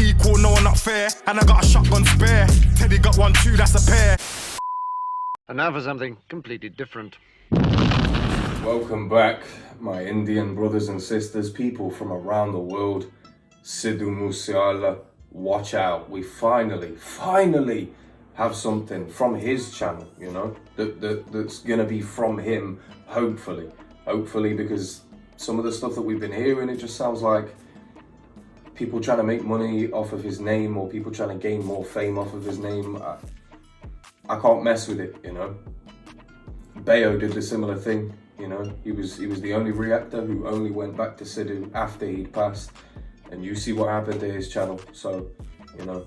equal, no, not fair. And I got a shotgun spare. Teddy got 1, 2, that's a pair. And now for something completely different. Welcome back, my Indian brothers and sisters, people from around the world. Sidhu Musiala, watch out. We finally have something from his channel, you know, that's gonna be from him, hopefully. Hopefully, because some of the stuff that we've been hearing, it just sounds like people trying to make money off of his name or people trying to gain more fame off of his name. I can't mess with it, you know. Bayo did a similar thing, you know. He was the only reactor who only went back to Sidhu after he'd passed, and you see what happened to his channel. So, you know,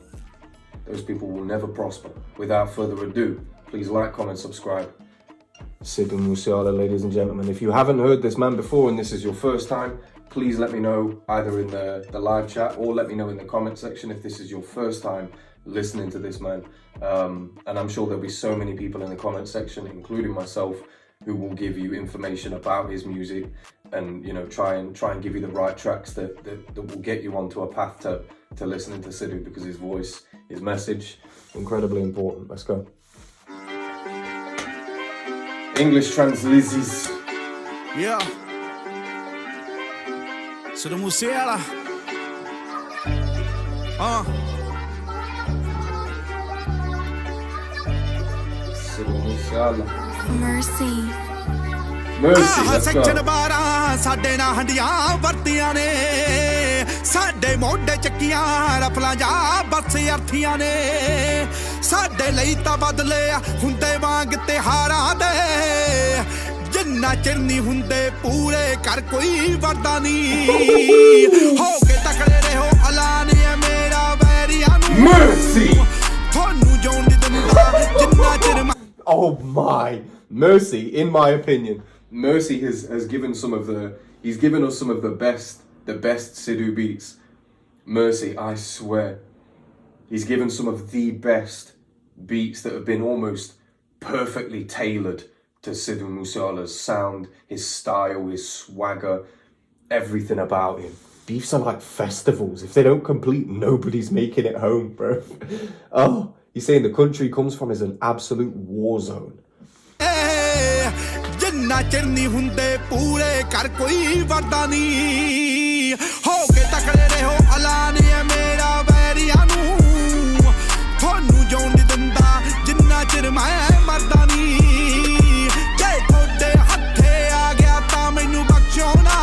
those people will never prosper. Without further ado, please like, comment, subscribe. Sidhu Musiala, ladies and gentlemen. If you haven't heard this man before and this is your first time, please let me know either in the live chat or let me know in the comment section if this is your first time listening to this man. And I'm sure there'll be so many people in the comment section, including myself, who will give you information about his music and, you know, try and give you the right tracks that will get you onto a path to listening to Sidhu, because his voice, his message, incredibly important. Let's go. English translations. Yeah. Sidhu Musiala. Sidhu Musiala. Mercy. Mercy, let's go. ਸੱਜਣ ਬਾਰਾਂ ਸਾਡੇ ਨਾਲ ਹੰਡੀਆਂ ਵਰਤੀਆਂ ਨੇ, ਸਾਡੇ ਮੋਢੇ ਚੱਕੀਆਂ ਰਫਲਾਂ ਜਾ ਬਸ ਅਰਥੀਆਂ ਨੇ, ਸਾਡੇ ਲਈ ਤਾਂ ਬਦਲੇ ਹੁੰਦੇ ਵਾਂਗ ਤਿਹਾਰਾਂ ਦੇ, ਜਿੰਨਾ ਚਿਰ ਨਹੀਂ ਹੁੰਦੇ ਪੂਰੇ ਕਰ ਕੋਈ ਵਰਦਾ ਨਹੀਂ, ਹੋ ਕੇ ਤਕੜੇ ਰਹੋ ਐਲਾਨ ਹੈ ਮੇਰਾ ਵੈਰੀਆਂ ਨੂੰ, Mercy. ਤੁਹਾਨੂੰ ਜਿਉਣ ਨਹੀਂ ਦਿੰਦਾ ਜਿੰਨਾ ਚਿਰ। Oh my, Mercy, in my opinion, Mercy has given he's given us some of the best Sidhu beats. Mercy, I swear, he's given some of the best beats that have been almost perfectly tailored to Sidhu Musiala's sound, his style, his swagger, everything about him. Beefs are like festivals. If they don't complete, nobody's making it home, bro. Oh, he's saying the country he comes from is an absolute war zone. ਜਿੰਨਾ ਚਿਰ ਨਹੀਂ ਹੁੰਦੇ ਪੂਰੇ ਕਰ ਕੋਈ ਵਰਦਾ ਨਹੀਂ, ਹੋ ਕੇ ਤਕੜੇ ਰਹੋ ਐਲਾਨ ਹੈ ਮੇਰਾ ਵੈਰੀਆਂ ਨੂੰ, ਤੁਹਾਨੂੰ ਜਿਉਣ ਨਹੀਂ ਦਿੰਦਾ ਜਿੰਨਾ ਚਿਰ ਮੈਂ ਮਰਦਾ ਨਹੀਂ, ਜੇ ਤੁਹਾਡੇ ਹੱਥੇ ਆ ਗਿਆ ਤਾਂ ਮੈਨੂੰ ਬਖਸ਼ੋ ਨਾ,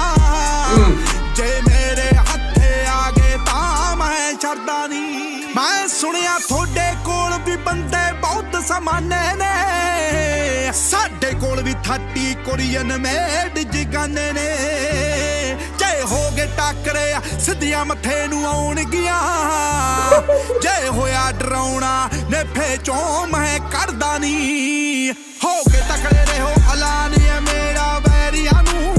ਜੇ ਮੇਰੇ ਹੱਥੇ ਆ ਗਏ ਤਾਂ ਮੈਂ ਛੱਡਦਾ ਨਹੀਂ, ਮੈਂ ਸੁਣਿਆ ਤੁਹਾਡੇ ਕੋਲ ਵੀ ਬੰਦੇ ਬਹੁਤ ਸਮਾਨੇ ਨੇ, ਸਾਡੇ ਕੋਲ ਵੀ 30 ਕੋਰੀਅਨ ਮੇਡ ਜਗਾਨੇ ਨੇ, ਜੇ ਹੋ ਗਏ ਟੱਕਰੇ ਸਿੱਧੀਆਂ ਮੱਥੇ ਨੂੰ ਆਉਣਗੀਆਂ, ਜੇ ਹੋਇਆ ਡਰਾਉਣਾ ਨੇਫੇ ਚੋਂ ਮੈਂ ਕੱਢਦਾ ਨਹੀਂ, ਹੋ ਕੇ ਤਕੜੇ ਰਹੋ ਐਲਾਨ ਹੈ ਮੇਰਾ ਵੈਰੀਆਂ ਨੂੰ,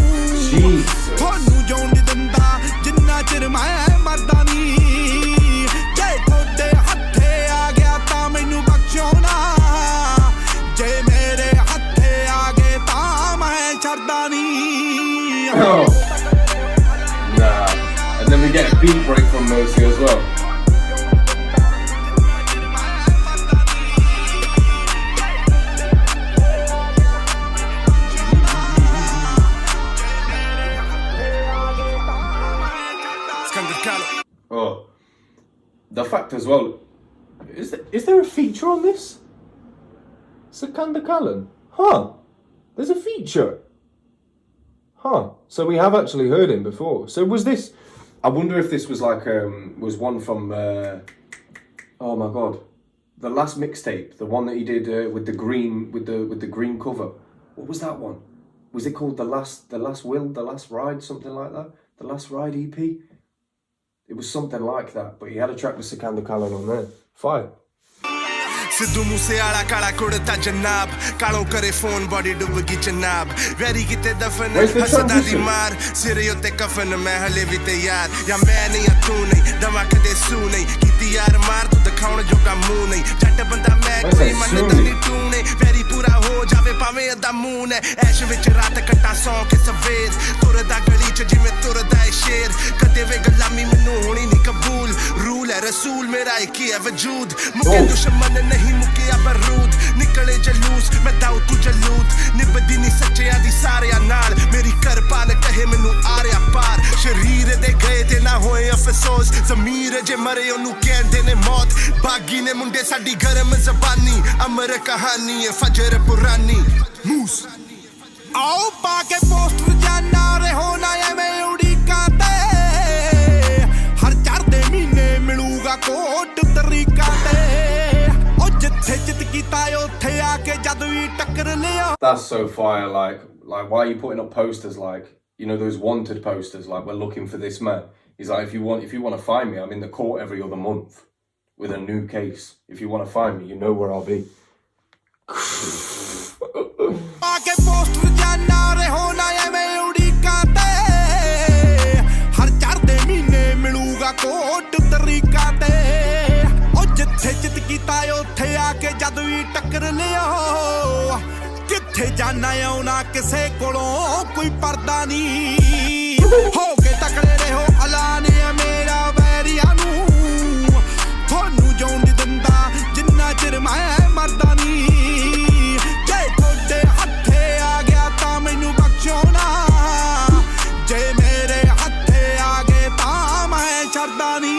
ਤੁਹਾਨੂੰ ਜਿਉਣ ਨਹੀਂ ਦਿੰਦਾ ਜਿੰਨਾ ਚਿਰ ਮੈਂ ਮਰਦਾ ਨਹੀਂ, ਜੇ ਤੁਹਾਡੇ ਹੱਥੇ ਆ ਗਿਆ ਤਾਂ ਮੈਨੂੰ ਬਖਸ਼ੋ ਨਾ, ਜੇ ਮੇਰੇ ਹੱਥੇ ਆ ਗਏ ਤਾਂ ਮੈਂ ਛੱਡਦਾ ਨਹੀਂ। Nah, and then we get a beat break from Mercy as well. Sikander, Kahlon. Oh, the fact as well, is there a feature on this? Sikander, Kahlon? Huh, there's a feature. Huh, so we have actually heard him before. So was this, I wonder if this was like, was one from, oh my God, the last mixtape, the one that he did with the green cover. What was that one? Was it called The Last Ride, something like that? The Last Ride EP? It was something like that, but he had a track with Sikander, Kahlon on there. Fire. Sidhu Moosewala ਕਾਲਾ ਕੁੜਤਾ ਜਨਾਬ, ਕਾਲੋਂ ਕਰੇ phone ਬੜੀ ਡੁੱਬ ਗਈ ਜਨਾਬ, very ਕਿਤੇ ਦਫਨ ਹਸਦਾ ਦੀ ਮਾਰ, ਸਿਰੇ ਉੱਤੇ ਕਫਨ ਮੈਂ ਹਲੇ ਵੀ ਤਿਆਰ, ਜਾਂ ਮੈਂ ਨਹੀਂ ਤੂੰ ਨਹੀਂ ਦਵਾ ਕਦੇ ਸੂ ਨਹੀਂ, ਕੀਤੀ ਯਾਰ ਮਾਰ ਤੂੰ ਦਿਖਾਉਣ ਜੋਗਾ ਮੂੰਹ ਨਹੀਂ, ਜੱਟ ਬੰਦਾ ਮੈਂ ਕੋਈ ਮੰਨਦਾ ਨਹੀਂ ਤੂੰ ਨੇ, ਵੈਰੀ ਪੂਰਾ ਹੋ ਜਾਵੇ ਭਾਵੇਂ ਅੱਧਾ ਮੂੰਹ ਨੇ, ਐਸ਼ ਵਿੱਚ ਰਾਤ ਕੱਟਾ ਸੌਂ ਕੇ ਸਵੇਰ, ਤੁਰਦਾ ਗਲੀ ਚ ਜਿਵੇਂ ਤੁਰਦਾ ਏ ਸ਼ੇਰ, ਕਦੇ ਵੇ ਗੁਲਾਮੀ ਮੈਨੂੰ ਹੋਣੀ ਨਹੀਂ ਕਬੂਲ, ਰੂਲ ਹੈ रसूल मेरा एक ही है वजूद मुके दुश्मन नहीं मुकिया बरूद निकले जलूस मैं दाऊ तू जलूद निभदी नहीं सच्चियां दी सारियां नाल मेरी करपाल कहे मैनू आरिया पार शरीर दे गए ते ना होए अफसोस ज़मीर जे मरे ओनू कहंदे ने मौत बागी ने मुंडे साडी गरम ज़बानी अमर कहानी है फजर पुरानी मूस आओ पाके पोस्टर जाना रहो ना एवें उड़ीका ते हर चढ़दे महीने मिलूगा कोट तरीका ते ओ जिथे जित कीता उत्थे आके जद वी टक्कर लिया. That's so fire. Like why are you putting up posters like, you know, those wanted posters like we're looking for this man? He's like, if you want to find me, I'm in the court every other month with a new case. If you want to find me, you know where I'll be. आके poster जाना रहो ना एवें उड़ीका ते हर चढ़दे महीने मिलूगा coat तरीका ते ओ जिथे जित कीता उत्थे आके जद वी टक्कर लियो किथे जाना आउना किसे कोलों कोई पर्दा नहीं हो के तकड़े रहो ऐलान है मेरा वैरिया नू थोनू जोन दी दिंदा जिन्ना चिर मैं मरदा नहीं जे थोड़े हत्थे आ गया तां मैनू बख्शो ना जे मेरे हत्थे आ गए तां मैं छड़दा नहीं.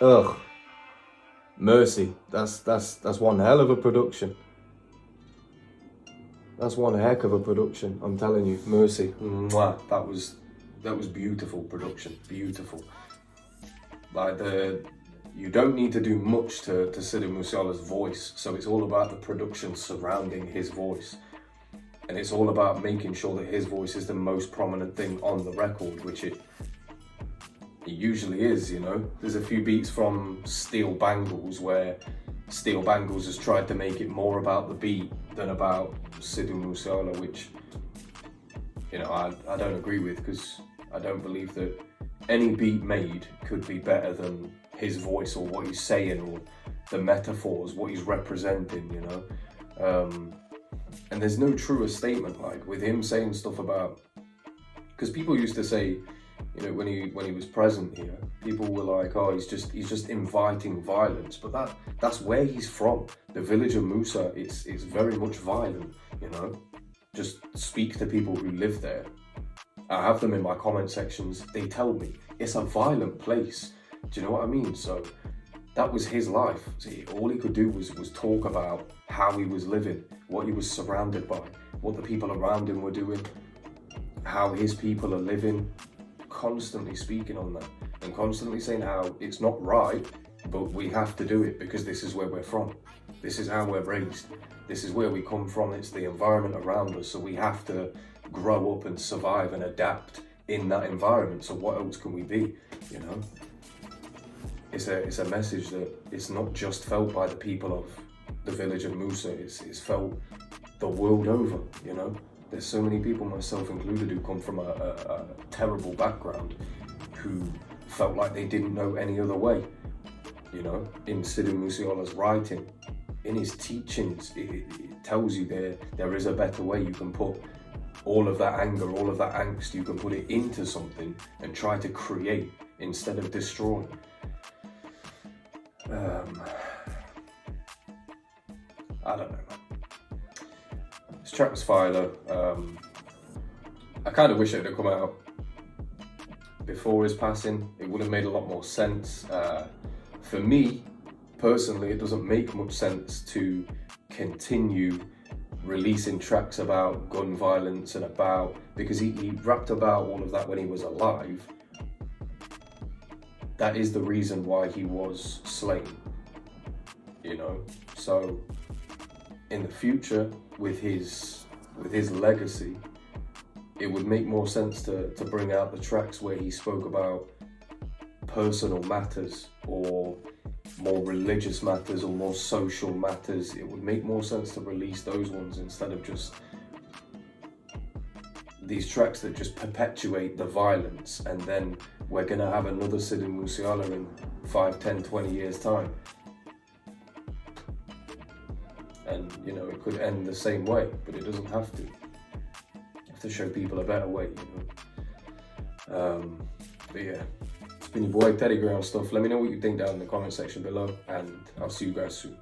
Ugh, Mercy. That's one hell of a production. That's one heck of a production. I'm telling you, Mercy. Mwah. That was beautiful production. Beautiful. Like you don't need to do much to Sidhu Musiala's voice. So it's all about the production surrounding his voice, and it's all about making sure that his voice is the most prominent thing on the record, which it usually is, you know. There's a few beats from Steel Bangles where Steel Bangles has tried to make it more about the beat than about Sidhu Musiala, which, you know, I don't agree with, because I don't believe that any beat made could be better than his voice or what he's saying or the metaphors, what he's representing, you know. And there's no truer statement like with him saying stuff about, because people used to say, you know, when he was present here, people were like, oh, he's just inviting violence, but that's where he's from. The village of Musa, it's very much violent, you know. Just speak to people who live there. I have them in my comment sections. They tell me it's a violent place. Do you know what I mean? So that was his life. See, all he could do was talk about how he was living, what he was surrounded by, what the people around him were doing, how his people are living. Constantly speaking on that and constantly saying how it's not right, but we have to do it because this is where we're from. This is how we're raised. This is where we come from. It's the environment around us. So we have to grow up and survive and adapt in that environment. So what else can we be? You know, it's a message that it's not just felt by the people of the village of Musa. It's felt the world over. You know. There's so many people, myself included, who come from a terrible background who felt like they didn't know any other way. You know, in Sidhu Musiala's writing, in his teachings, it tells you there is a better way. You can put all of that anger, all of that angst, you can put it into something and try to create instead of destroy. I don't know, man. This track was fire though. I kind of wish it had come out before his passing. It would have made a lot more sense. For me, personally, it doesn't make much sense to continue releasing tracks about gun violence and about, because he rapped about all of that when he was alive. That is the reason why he was slain, you know. So in the future, with his legacy, it would make more sense to bring out the tracks where he spoke about personal matters or more religious matters or more social matters. It would make more sense to release those ones instead of just these tracks that just perpetuate the violence, and then we're gonna have another Sidhu Musiala in 5, 10, 20 years time. And you know, it could end the same way, but it doesn't have to. You have to show people a better way, you know. But yeah, it's been your boy Teddy Ground Stuff. Let me know what you think down in the comment section below, and I'll see you guys soon.